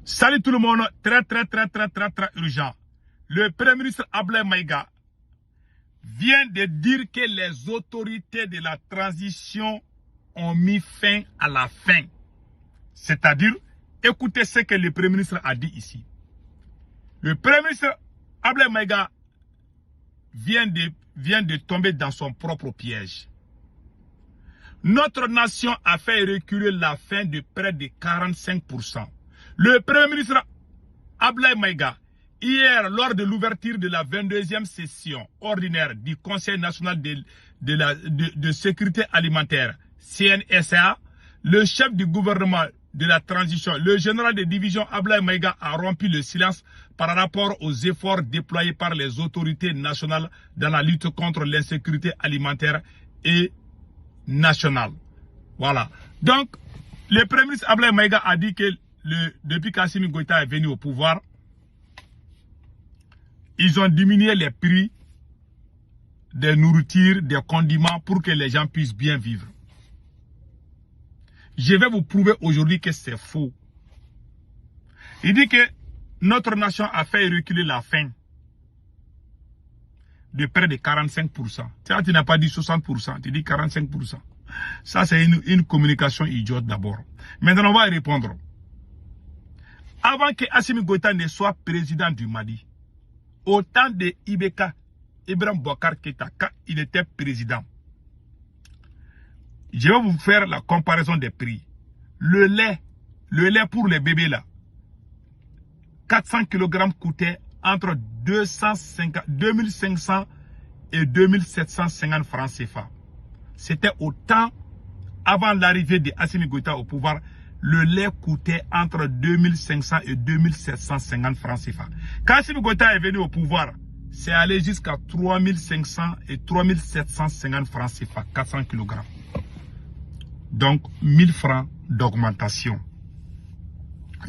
Salut tout le monde, très urgent. Le Premier ministre Abdoulaye Maïga vient de dire que les autorités de la transition ont mis fin à la faim. C'est-à-dire, écoutez ce que le Premier ministre a dit ici. Le Premier ministre Abdoulaye Maïga vient de tomber dans son propre piège. Notre nation a fait reculer la faim de près de 45%. Le Premier ministre Abdoulaye Maïga, hier, lors de l'ouverture de la 22e session ordinaire du Conseil national de sécurité alimentaire, CNSA, le chef du gouvernement de la transition, le général de division Abdoulaye Maïga a rompu le silence par rapport aux efforts déployés par les autorités nationales dans la lutte contre l'insécurité alimentaire et nationale. Voilà. Donc, le Premier ministre Abdoulaye Maïga a dit que depuis qu'Assimi Goïta est venu au pouvoir, ils ont diminué les prix des nourritures, des condiments pour que les gens puissent bien vivre. Je vais vous prouver aujourd'hui que c'est faux. Il dit que notre nation a fait reculer la faim de près de 45%. Tu n'as pas dit 60%, tu dis 45%. Ça, c'est une communication idiote d'abord. Maintenant, on va y répondre. Avant que Assimi Goïta ne soit président du Mali, au temps de Ibeka, Ibrahim Boubacar Keïta, quand il était président, je vais vous faire la comparaison des prix. Le lait pour les bébés là, 400 kg coûtait entre 2500 et 2750 francs CFA. C'était au temps, avant l'arrivée de Assimi Goïta au pouvoir, le lait coûtait entre 2500 et 2750 francs CFA. Quand Assimi Goïta est venu au pouvoir, c'est allé jusqu'à 3500 et 3750 francs CFA, 400 kg. Donc, 1000 francs d'augmentation.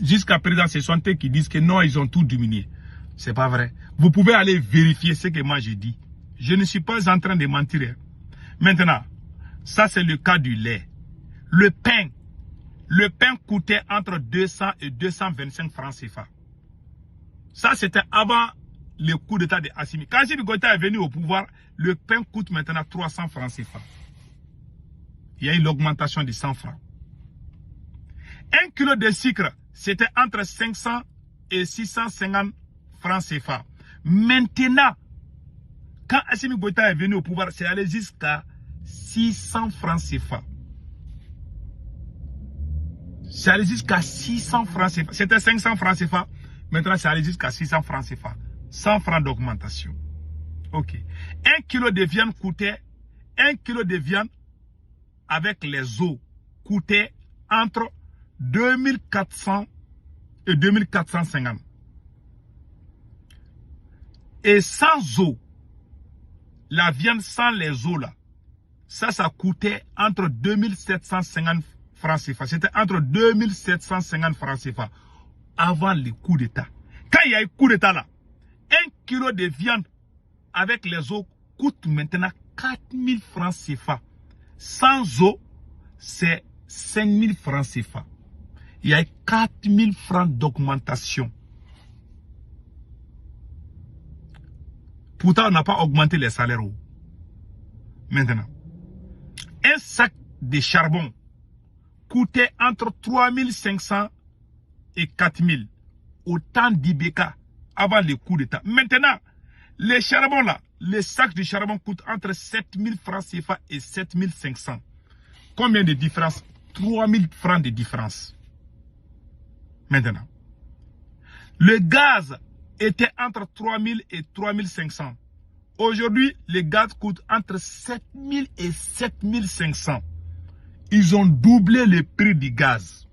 Jusqu'à présent, ce sont eux qui disent que non, ils ont tout diminué. C'est pas vrai. Vous pouvez aller vérifier ce que moi j'ai dit. Je ne suis pas en train de mentir. Maintenant, ça c'est le cas du lait. Le pain coûtait entre 200 et 225 francs CFA. Ça, c'était avant le coup d'état de Assimi. Quand Assimi Goïta est venu au pouvoir, le pain coûte maintenant 300 francs CFA. Il y a eu l'augmentation de 100 francs. 1 kilo de sucre, c'était entre 500 et 650 francs CFA. Maintenant, quand Assimi Goïta est venu au pouvoir, c'est allé jusqu'à 600 francs CFA. C'est allé jusqu'à 600 francs CFA. C'était 500 francs CFA. Maintenant, c'est allé jusqu'à 600 francs CFA. 100 francs d'augmentation. Ok. 1 kilo de viande coûtait, 1 kilo de viande avec les os coûtait entre 2400 et 2450. Et sans os, la viande sans les os là, ça coûtait entre 2750 francs CFA. C'était entre 2750 francs CFA avant le coup d'état. Quand il y a eu coup d'état là, 1 kilo de viande avec les os coûte maintenant 4000 francs CFA. Sans os, c'est 5000 francs CFA. Il y a 4000 francs d'augmentation. Pourtant, on n'a pas augmenté les salaires. Maintenant, un sac de charbon coûtait entre 3500 et 4000 au temps d'Ibeka avant le coup d'état. Maintenant, les charbons là, les sacs de charbon coûtent entre 7000 francs CFA et 7500. Combien de différence? 3000 francs de différence. Maintenant, le gaz était entre 3000 et 3500. Aujourd'hui, le gaz coûte entre 7000 et 7500. Ils ont doublé le prix du gaz.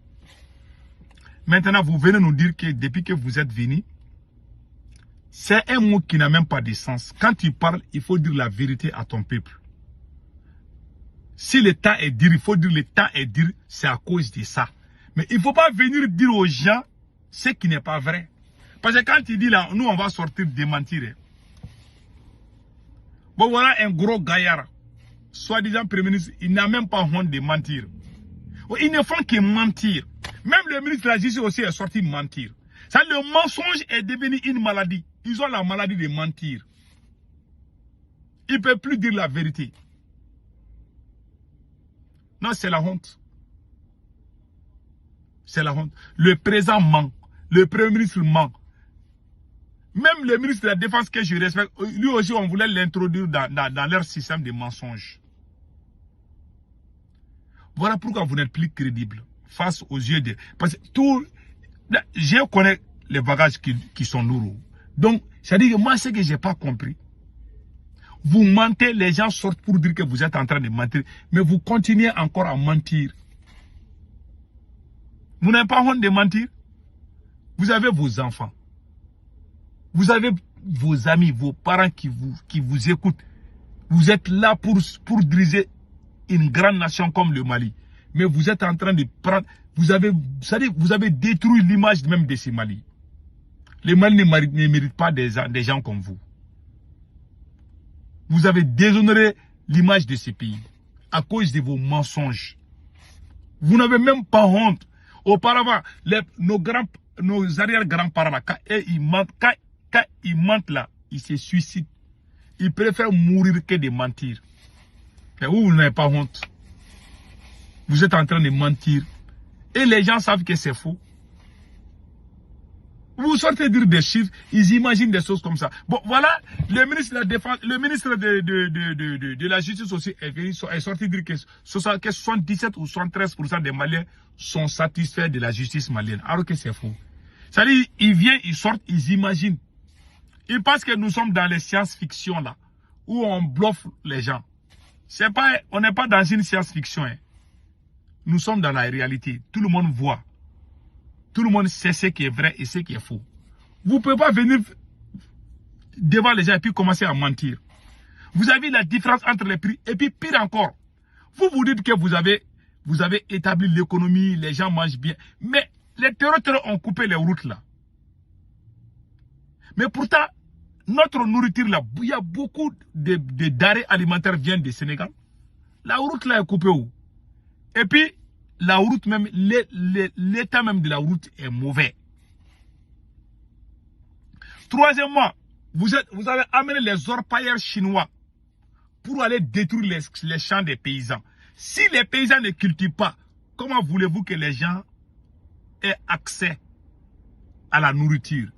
Maintenant, vous venez nous dire que depuis que vous êtes venu, c'est un mot qui n'a même pas de sens. Quand tu parles, il faut dire la vérité à ton peuple. Si le temps est dur, il faut dire le temps est dur, c'est à cause de ça. Mais il ne faut pas venir dire aux gens ce qui n'est pas vrai. Parce que quand tu dis là, nous on va sortir démentir. Bon voilà un gros gaillard, soi-disant Premier ministre, il n'a même pas honte de mentir. Ils ne font que mentir. Même le ministre de la Justice aussi est sorti mentir. Ça, le mensonge est devenu une maladie. Ils ont la maladie de mentir. Ils ne peuvent plus dire la vérité. Non, c'est la honte. C'est la honte. Le président ment. Le premier ministre ment. Même le ministre de la Défense que je respecte, lui aussi, on voulait l'introduire dans leur système de mensonges. Voilà pourquoi vous n'êtes plus crédible face aux yeux de... Parce que tout... Je connais les bagages qui sont lourds. Donc, c'est-à-dire que moi, ce que je n'ai pas compris, vous mentez, les gens sortent pour dire que vous êtes en train de mentir, mais vous continuez encore à mentir. Vous n'avez pas honte de mentir? Vous avez vos enfants. Vous avez vos amis, vos parents qui vous écoutent. Vous êtes là pour diriger une grande nation comme le Mali. Mais vous êtes en train de prendre... Vous avez détruit l'image même de ce Mali. Le Mali ne mérite pas des gens comme vous. Vous avez déshonoré l'image de ce pays à cause de vos mensonges. Vous n'avez même pas honte. Auparavant, nos arrière-grands-parents, là, quand ils mentent là, ils se suicident. Ils préfèrent mourir que de mentir. Et vous n'avez pas honte. Vous êtes en train de mentir. Et les gens savent que c'est faux. Vous sortez dire des chiffres, ils imaginent des choses comme ça. Bon, voilà, le ministre de la Défense, le ministre de la Justice aussi est sorti dire que 77 ou 73% des Maliens sont satisfaits de la justice malienne. Alors que c'est faux. C'est-à-dire, ils viennent, ils sortent, ils imaginent. Ils pensent que nous sommes dans les science-fiction là, où on bluffe les gens. On n'est pas dans une science-fiction. Hein. Nous sommes dans la réalité. Tout le monde voit. Tout le monde sait ce qui est vrai et ce qui est faux. Vous ne pouvez pas venir devant les gens et puis commencer à mentir. Vous avez la différence entre les prix et puis pire encore. Vous dites que vous avez établi l'économie, les gens mangent bien. Mais les terroristes ont coupé les routes là. Mais pourtant, notre nourriture là, il y a beaucoup de denrées alimentaires qui viennent du Sénégal. La route là est coupée où? Et puis, la route même, l'état même de la route est mauvais. Troisièmement, vous avez amené les orpailleurs chinois pour aller détruire les champs des paysans. Si les paysans ne cultivent pas, comment voulez-vous que les gens aient accès à la nourriture?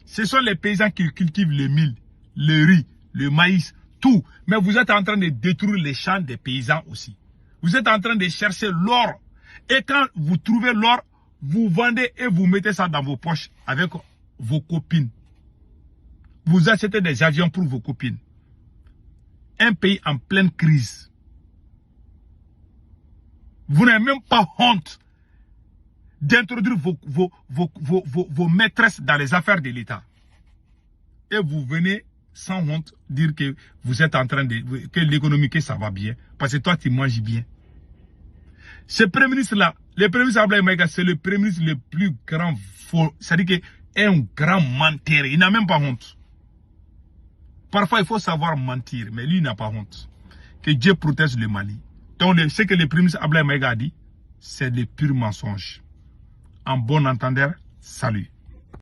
Ce sont les paysans qui cultivent le mil, le riz, le maïs, tout. Mais vous êtes en train de détruire les champs des paysans aussi. Vous êtes en train de chercher l'or. Et quand vous trouvez l'or, vous vendez et vous mettez ça dans vos poches avec vos copines. Vous achetez des avions pour vos copines. Un pays en pleine crise. Vous n'avez même pas honte d'introduire vos maîtresses dans les affaires de l'État. Et vous venez sans honte dire que vous êtes en train de... que l'économie, que ça va bien. Parce que toi, tu manges bien. Ce premier ministre-là, le premier ministre Abdoulaye Maïga, c'est le premier ministre le plus grand faux. C'est-à-dire qu'un grand menteur. Il n'a même pas honte. Parfois, il faut savoir mentir, mais lui, il n'a pas honte. Que Dieu protège le Mali. Donc, ce que le premier ministre Abdoulaye Maïga a dit, c'est des purs mensonges. En bon entendeur, salut.